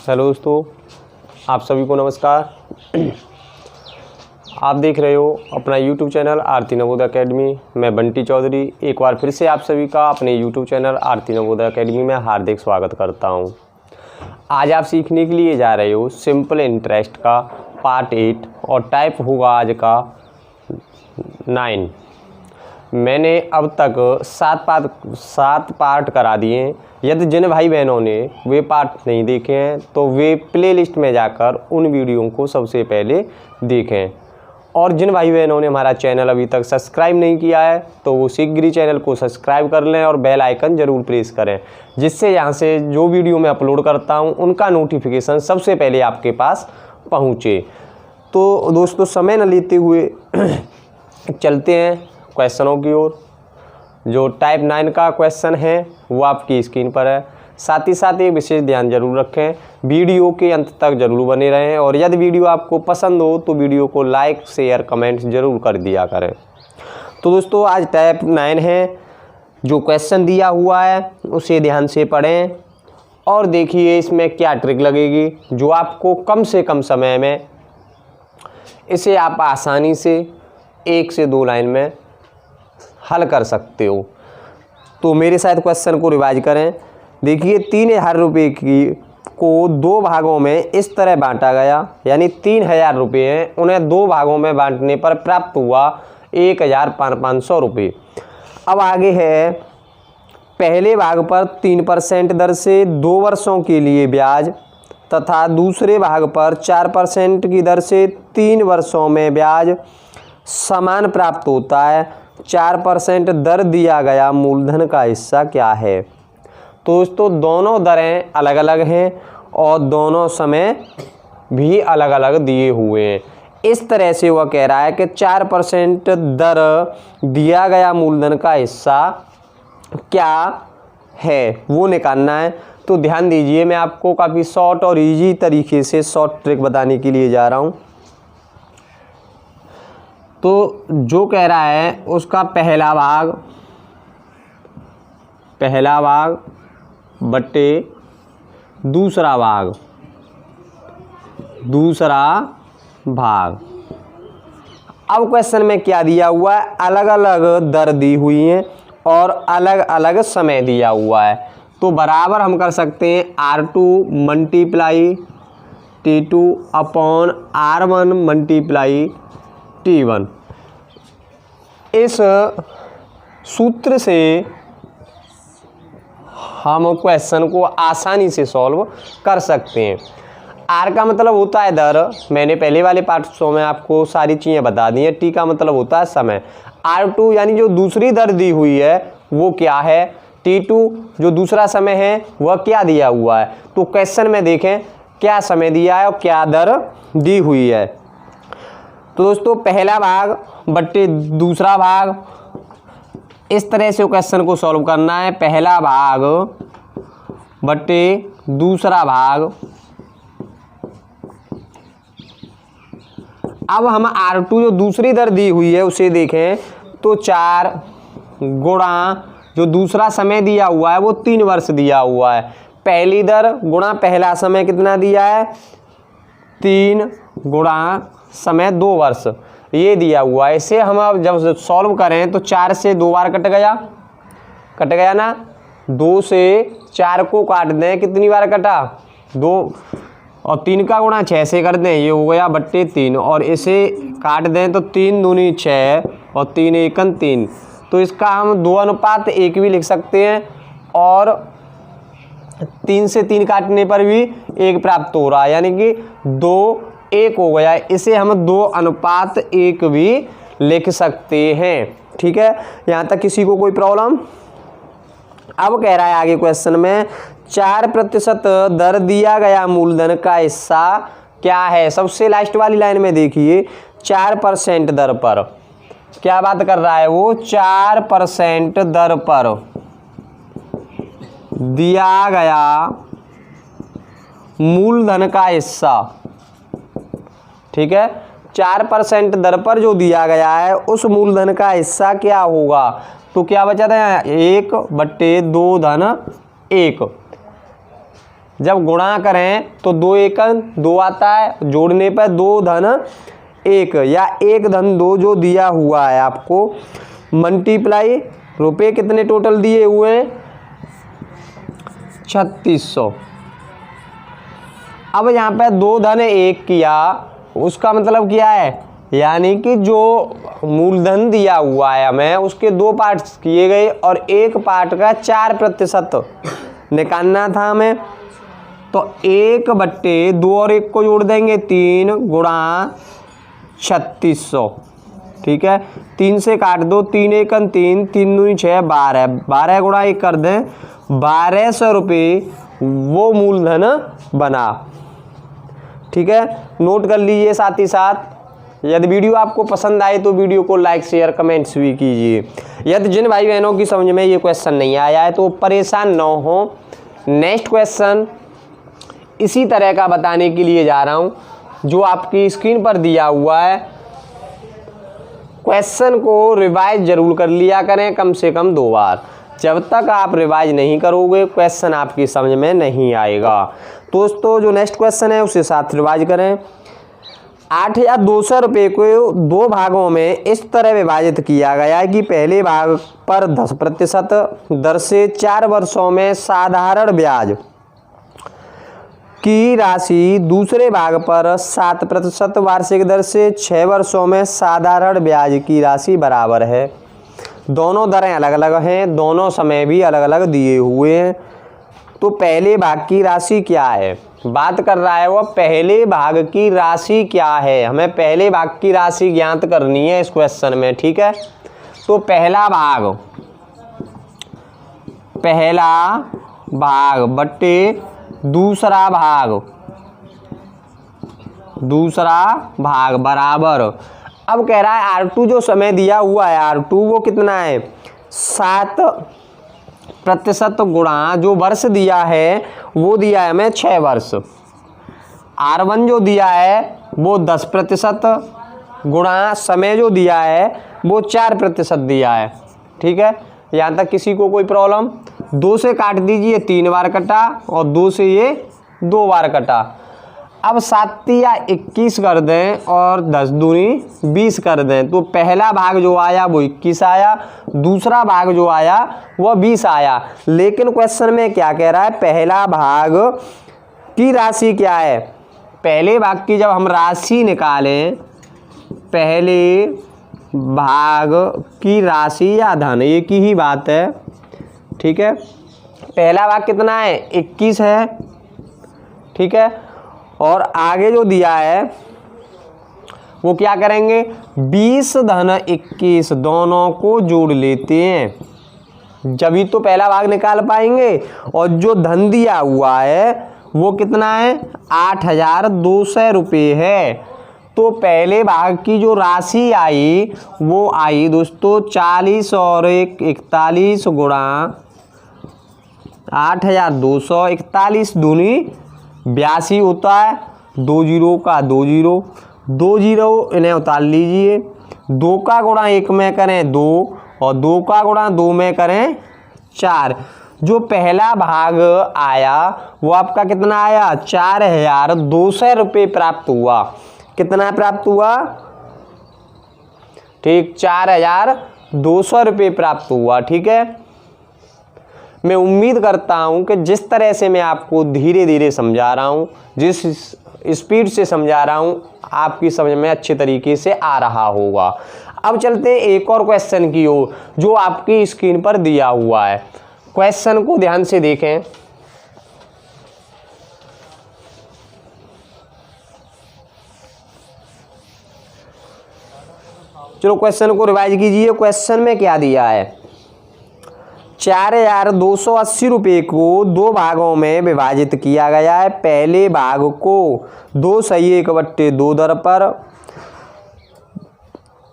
Hello दोस्तों, आप सभी को नमस्कार। आप देख रहे हो अपना यूट्यूब चैनल आरती नवोदय अकेडमी। मैं बंटी चौधरी एक बार फिर से आप सभी का अपने यूट्यूब चैनल आरती नवोदय अकेडमी में हार्दिक स्वागत करता हूं। आज आप सीखने के लिए जा रहे हो सिंपल इंटरेस्ट का पार्ट 8 और टाइप होगा आज का 9। मैंने अब तक 7 पार्ट करा दिए हैं। यदि जिन भाई बहनों ने वे पार्ट नहीं देखे हैं तो वे प्लेलिस्ट में जाकर उन वीडियो को सबसे पहले देखें। और जिन भाई बहनों ने हमारा चैनल अभी तक सब्सक्राइब नहीं किया है तो वो शीघ्र ही चैनल को सब्सक्राइब कर लें और बेल आइकन ज़रूर प्रेस करें, जिससे यहाँ से जो वीडियो मैं अपलोड करता हूँ उनका नोटिफिकेशन सबसे पहले आपके पास पहुँचे। तो दोस्तों, समय न लेते हुए चलते हैं क्वेश्चनों की ओर। जो टाइप 9 का क्वेश्चन है वो आपकी स्क्रीन पर है। साथ ही साथ एक विशेष ध्यान जरूर रखें, वीडियो के अंत तक जरूर बने रहें और यदि वीडियो आपको पसंद हो तो वीडियो को लाइक शेयर कमेंट जरूर कर दिया करें। तो दोस्तों, आज टाइप 9 है। जो क्वेश्चन दिया हुआ है उसे ध्यान से पढ़ें और देखिए इसमें क्या ट्रिक लगेगी जो आपको कम से कम समय में इसे आप आसानी से 1 से 2 लाइन में हल कर सकते हो। तो मेरे साथ क्वेश्चन को रिवाइज करें। देखिए 3000 रुपये को 2 भागों में इस तरह बांटा गया, यानी 3000 रुपये हैं, उन्हें 2 भागों में बांटने पर प्राप्त हुआ 1500 रुपये। अब आगे है, पहले भाग पर 3% दर से 2 वर्षों के लिए ब्याज तथा दूसरे भाग पर 4% की दर से 3 वर्षों में ब्याज समान प्राप्त होता है। 4% दर दिया गया मूलधन का हिस्सा क्या है। तो दोस्तों, दोनों दरें अलग अलग हैं और दोनों समय भी अलग अलग दिए हुए हैं। इस तरह से वह कह रहा है कि 4% दर दिया गया मूलधन का हिस्सा क्या है वो निकालना है। तो ध्यान दीजिए, मैं आपको काफ़ी शॉर्ट और इजी तरीके से शॉर्ट ट्रिक बताने के लिए जा रहा हूँ। तो जो कह रहा है उसका पहला भाग बटे दूसरा भाग। अब क्वेश्चन में क्या दिया हुआ है, अलग अलग दर दी हुई हैं और अलग अलग समय दिया हुआ है। तो बराबर हम कर सकते हैं R2 multiply T2 upon R1 multiply T1। इस सूत्र से हम क्वेश्चन को आसानी से सॉल्व कर सकते हैं। R का मतलब होता है दर, मैंने पहले वाले पार्ट्सों में आपको सारी चीज़ें बता दी हैं। T का मतलब होता है समय। R2 यानी जो दूसरी दर दी हुई है वो क्या है, T2 जो दूसरा समय है वह क्या दिया हुआ है। तो क्वेश्चन में देखें क्या समय दिया है और क्या दर दी हुई है। तो दोस्तों, पहला भाग बट्टे दूसरा भाग, इस तरह से क्वेश्चन को सॉल्व करना है। पहला भाग बट्टे दूसरा भाग। अब हम R2 जो दूसरी दर दी हुई है उसे देखें तो 4 गुणा जो दूसरा समय दिया हुआ है वो 3 वर्ष दिया हुआ है। पहली दर गुणा पहला समय कितना दिया है, 3 गुणा समय 2 वर्ष ये दिया हुआ है। इसे हम अब जब सॉल्व करें तो 4 से 2 बार कट गया ना। 2 से 4 को काट दें, कितनी बार कटा, 2, और 3 का गुणा 6 से कर दें, ये हो गया बट्टे 3, और इसे काट दें तो 3 दूनी 6 और 3 एकन 3। तो इसका हम 2:1 भी लिख सकते हैं और 3 से 3 काटने पर भी 1 प्राप्त हो रहा है, यानी कि 2:1 हो गया। इसे हम 2:1 भी लिख सकते हैं। ठीक है, यहाँ तक किसी को कोई प्रॉब्लम। अब कह रहा है आगे क्वेश्चन में 4% दर दिया गया मूलधन का हिस्सा क्या है। सबसे लास्ट वाली लाइन में देखिए 4% दर पर क्या बात कर रहा है वो, 4% दर पर दिया गया मूलधन का हिस्सा। ठीक है, 4% दर पर जो दिया गया है उस मूलधन का हिस्सा क्या होगा। तो क्या बचा था, 1/2 धन 1। जब गुणा करें तो 2 एकम 2 आता है, जोड़ने पर 2 धन 1 या 1 धन 2 जो दिया हुआ है आपको, मल्टीप्लाई रुपए कितने टोटल दिए हुए हैं 3600। अब यहाँ पे 2 धन 1 किया, उसका मतलब क्या है, यानी कि जो मूलधन दिया हुआ है हमें उसके 2 पार्ट किए गए और 1 पार्ट का 4% निकालना था हमें। तो 1/2 और 1 को जोड़ देंगे 3 गुणा 3600, ठीक है। 3 से काट दो, 3 एकम 3, 3 दूनी 6, 12, 12 गुणा 1 कर दें, 1200 रुपये वो मूलधन बना, ठीक है। नोट कर लीजिए। साथ ही साथ यदि वीडियो आपको पसंद आए तो वीडियो को लाइक शेयर कमेंट्स भी कीजिए। यदि जिन भाई बहनों की समझ में ये क्वेश्चन नहीं आया है तो परेशान न हो, नेक्स्ट क्वेश्चन इसी तरह का बताने के लिए जा रहा हूँ जो आपकी स्क्रीन पर दिया हुआ है। क्वेश्चन को रिवाइज जरूर कर लिया करें कम से कम 2 बार। जब तक आप रिवाइज नहीं करोगे क्वेश्चन आपकी समझ में नहीं आएगा। दोस्तों जो नेक्स्ट क्वेश्चन है उसे साथ रिवाइज करें। 8200 रुपये को 2 भागों में इस तरह विभाजित किया गया है कि पहले भाग पर 10% दर से 4 वर्षों में साधारण ब्याज की राशि दूसरे भाग पर 7% वार्षिक दर से 6 वर्षों में साधारण ब्याज की राशि बराबर है। दोनों दरें अलग अलग हैं, दोनों समय भी अलग अलग दिए हुए हैं। तो पहले भाग की राशि क्या है, बात कर रहा है वो पहले भाग की राशि क्या है। हमें पहले भाग की राशि ज्ञात करनी है इस क्वेश्चन में, ठीक है। तो पहला भाग बट्टे दूसरा भाग बराबर। अब कह रहा है R2 जो समय दिया हुआ है R2 वो कितना है 7% गुणा जो वर्ष दिया है वो दिया है हमें 6 वर्ष। R1 जो दिया है वो 10% गुणा समय जो दिया है वो 4% दिया है, ठीक है। यहाँ तक किसी को कोई प्रॉब्लम? 2 से काट दीजिए, 3 बार कटा और 2 से ये 2 बार कटा। अब 7 या 21 कर दें और 10 दूनी 20 कर दें तो पहला भाग जो आया वो 21 आया, दूसरा भाग जो आया वो 20 आया। लेकिन क्वेश्चन में क्या कह रहा है, पहला भाग की राशि क्या है। पहले भाग की जब हम राशि निकालें, पहले भाग की राशि या धन एक ही बात है, ठीक है। पहला भाग कितना है 21 है, ठीक है। और आगे जो दिया है वो क्या करेंगे 20 धन 21 दोनों को जोड़ लेते हैं, जब ही तो पहला भाग निकाल पाएंगे। और जो धन दिया हुआ है वो कितना है 8200 रुपये है। तो पहले भाग की जो राशि आई वो आई दोस्तों 40 और 41 गुणा 8200, 41 दूनी 82 होता है, 2 जीरो का 2 जीरो, 2 जीरो इन्हें उतार लीजिए। 2 का गुणा 1 में करें 2 और 2 का गुणा 2 में करें 4। जो पहला भाग आया वो आपका कितना आया 4200 रुपये प्राप्त हुआ। कितना प्राप्त हुआ, ठीक 4200 रुपये प्राप्त हुआ, ठीक है। मैं उम्मीद करता हूं कि जिस तरह से मैं आपको धीरे धीरे समझा रहा हूं, जिस स्पीड से समझा रहा हूं, आपकी समझ में अच्छे तरीके से आ रहा होगा। अब चलते हैं एक और क्वेश्चन की ओर जो आपकी स्क्रीन पर दिया हुआ है। क्वेश्चन को ध्यान से देखें। चलो क्वेश्चन को रिवाइज कीजिए। क्वेश्चन में क्या दिया है 4280 रुपये को 2 भागों में विभाजित किया गया है। पहले भाग को 2/1/2 दर पर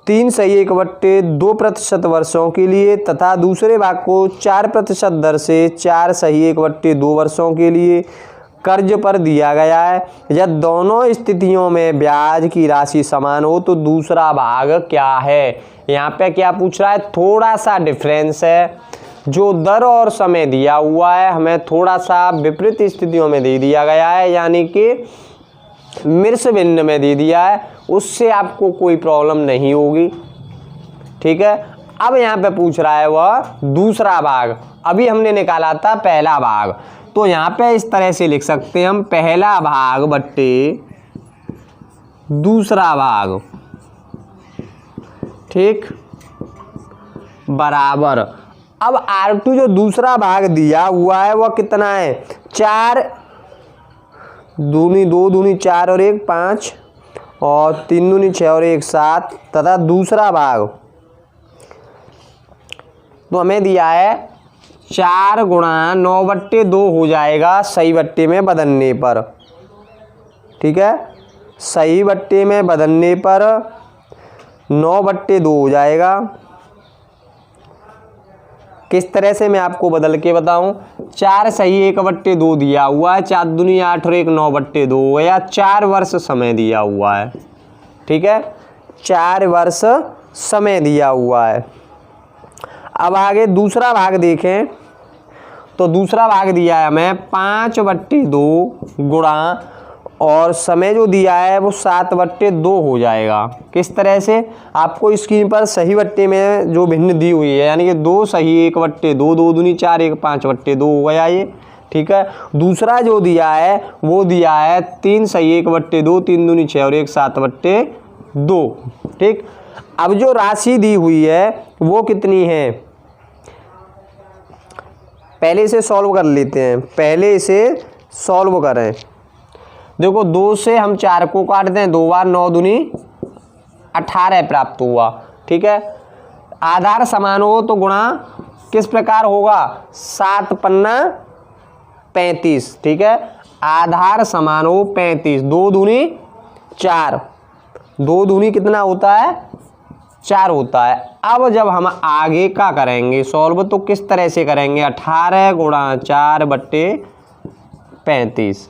3/1/2% वर्षों के लिए तथा दूसरे भाग को 4% दर से 4/1/2 वर्षों के लिए कर्ज पर दिया गया है। यदि दोनों स्थितियों में ब्याज की राशि समान हो तो दूसरा भाग क्या है। यहाँ पे क्या पूछ रहा है, थोड़ा सा डिफरेंस है। जो दर और समय दिया हुआ है हमें थोड़ा सा विपरीत स्थितियों में दे दिया गया है, यानी कि मिर्स भिन्न में दे दिया है, उससे आपको कोई प्रॉब्लम नहीं होगी। ठीक है, अब यहाँ पे पूछ रहा है वह दूसरा भाग, अभी हमने निकाला था पहला भाग, तो यहाँ पे इस तरह से लिख सकते हैं हम, पहला भाग बट्टे दूसरा भाग, ठीक, बराबर। अब R2 जो दूसरा भाग दिया हुआ है वह कितना है, 4 दूनी 2 दूनी 4 और 1 5 और 3 दूनी 6 और 1 7, तथा दूसरा भाग तो हमें दिया है 4 गुणा 9/2 हो जाएगा सही बट्टे में बदलने पर। ठीक है, सही बट्टे में बदलने पर 9/2 हो जाएगा। किस तरह से मैं आपको बदल के बताऊं, 4 सही 1/2 दिया हुआ है, 4 दूनी 8 और 1 9/2 हो गया, 4 वर्ष समय दिया हुआ है। ठीक है, 4 वर्ष समय दिया हुआ है। अब आगे दूसरा भाग देखें तो दूसरा भाग दिया है हमें 5/2 गुणा और समय जो दिया है वो 7/2 हो जाएगा। किस तरह से, आपको स्क्रीन पर सही बट्टे में जो भिन्न दी हुई है, यानी कि 2 सही 1/2, 2 दूनी 4 1 5/2 हो गया ये। ठीक है, दूसरा जो दिया है वो दिया है 3 सही 1/2, 3 दूनी 6 और 1 7/2। ठीक, अब जो राशि दी हुई है वो कितनी है, पहले इसे सॉल्व कर लेते हैं, पहले इसे सॉल्व करें। देखो 2 से हम 4 को काटते हैं, 2 बार 9 दूनी 18 प्राप्त हुआ। ठीक है, आधार समान हो तो गुणा किस प्रकार होगा, 7 पन्ना 35। ठीक है, आधार समान हो 35, 2 दूनी 4, 2 दूनी कितना होता है, 4 होता है। अब जब हम आगे का करेंगे सॉल्व तो किस तरह से करेंगे, 18 गुणा 4/35,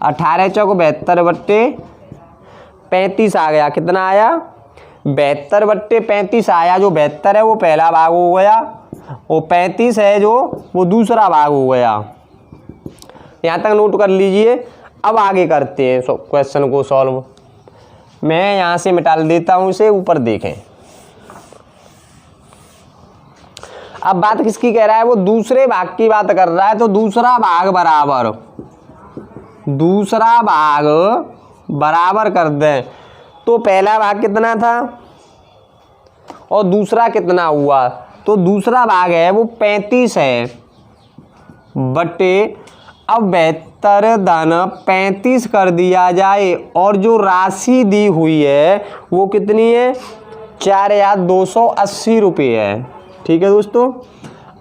18 चौक 72/35 आ गया। कितना आया, 72/35 आया। जो 72 है वो पहला भाग हो गया, वो 35 है जो वो दूसरा भाग हो गया। यहाँ तक नोट कर लीजिए। अब आगे करते हैं क्वेश्चन को सॉल्व। मैं यहाँ से मिटा देता हूँ इसे, ऊपर देखें। अब बात किसकी कह रहा है, वो दूसरे भाग की बात कर रहा है। तो दूसरा भाग बराबर, दूसरा भाग बराबर कर दें तो पहला भाग कितना था और दूसरा कितना हुआ, तो दूसरा भाग है वो 35 है बटे, अब 72 धन 35 कर दिया जाए और जो राशि दी हुई है वो कितनी है, 4,280 रुपये है। ठीक है दोस्तों,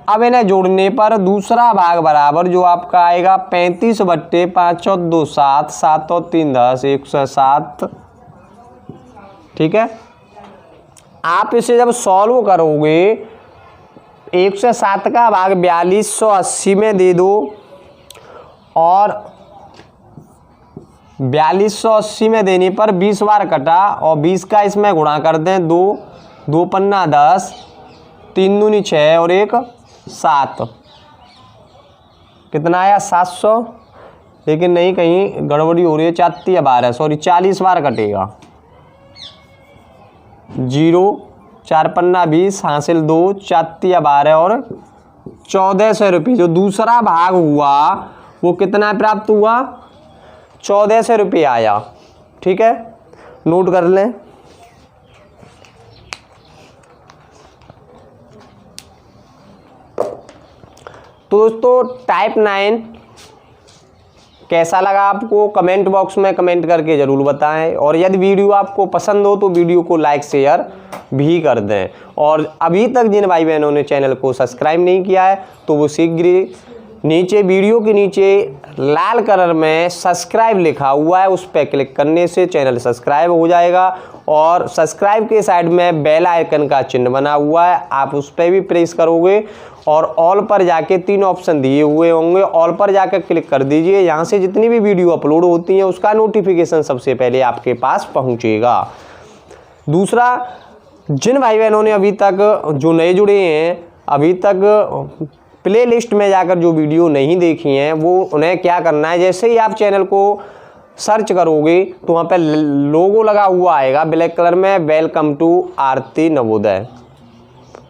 अब इन्हें जोड़ने पर दूसरा भाग बराबर जो आपका आएगा 35/5 और 2 7, 7 और 3 10, 107। ठीक है, आप इसे जब सॉल्व करोगे 107 का भाग 4280 में दे दो और 4280 में देने पर 20 बार कटा और 20 का इसमें गुणा कर दें, 2 2 पन्ना 10, 3 दूनी 6 और 1 7, कितना आया 700। लेकिन नहीं, कहीं गड़बड़ी हो रही है, 4 या 12 सॉरी 40 बार कटेगा। 0 4 पन्ना 20 हासिल 2, 4 या 12 और 1400 रुपये। जो दूसरा भाग हुआ वो कितना प्राप्त हुआ, 1400 रुपये आया। ठीक है, नोट कर लें। तो दोस्तों टाइप 9 कैसा लगा आपको, कमेंट बॉक्स में कमेंट करके ज़रूर बताएं। और यदि वीडियो आपको पसंद हो तो वीडियो को लाइक शेयर भी कर दें। और अभी तक जिन भाई बहनों ने चैनल को सब्सक्राइब नहीं किया है तो वो शीघ्र नीचे वीडियो के नीचे लाल कलर में सब्सक्राइब लिखा हुआ है, उस पर क्लिक करने से चैनल सब्सक्राइब हो जाएगा। और सब्सक्राइब के साइड में बेल आइकन का चिन्ह बना हुआ है, आप उस पर भी प्रेस करोगे और ऑल पर जाके 3 ऑप्शन दिए हुए होंगे, ऑल पर जाकर क्लिक कर दीजिए। यहाँ से जितनी भी वीडियो अपलोड होती हैं उसका नोटिफिकेशन सबसे पहले आपके पास पहुँचेगा। दूसरा, जिन भाई बहनों ने अभी तक जो नए जुड़े हैं अभी तक प्ले लिस्ट में जाकर जो वीडियो नहीं देखी हैं वो उन्हें क्या करना है, जैसे ही आप चैनल को सर्च करोगे तो वहाँ पे लोगो लगा हुआ आएगा ब्लैक कलर में, वेलकम टू आरती नवोदय।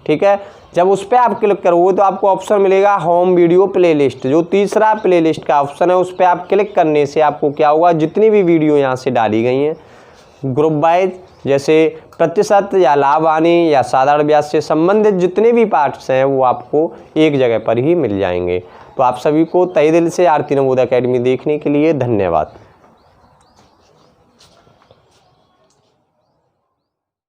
ठीक है, जब उस पर आप क्लिक करोगे तो आपको ऑप्शन मिलेगा होम वीडियो प्लेलिस्ट। जो तीसरा प्लेलिस्ट का ऑप्शन है उस पर आप क्लिक करने से आपको क्या होगा, जितनी भी वीडियो यहाँ से डाली गई हैं ग्रुप वाइज, जैसे प्रतिशत या लाभ हानि या साधारण ब्याज से संबंधित जितने भी पार्ट्स हैं वो आपको एक जगह पर ही मिल जाएंगे। तो आप सभी को तहे दिल से आरती नवोदय अकेडमी देखने के लिए धन्यवाद।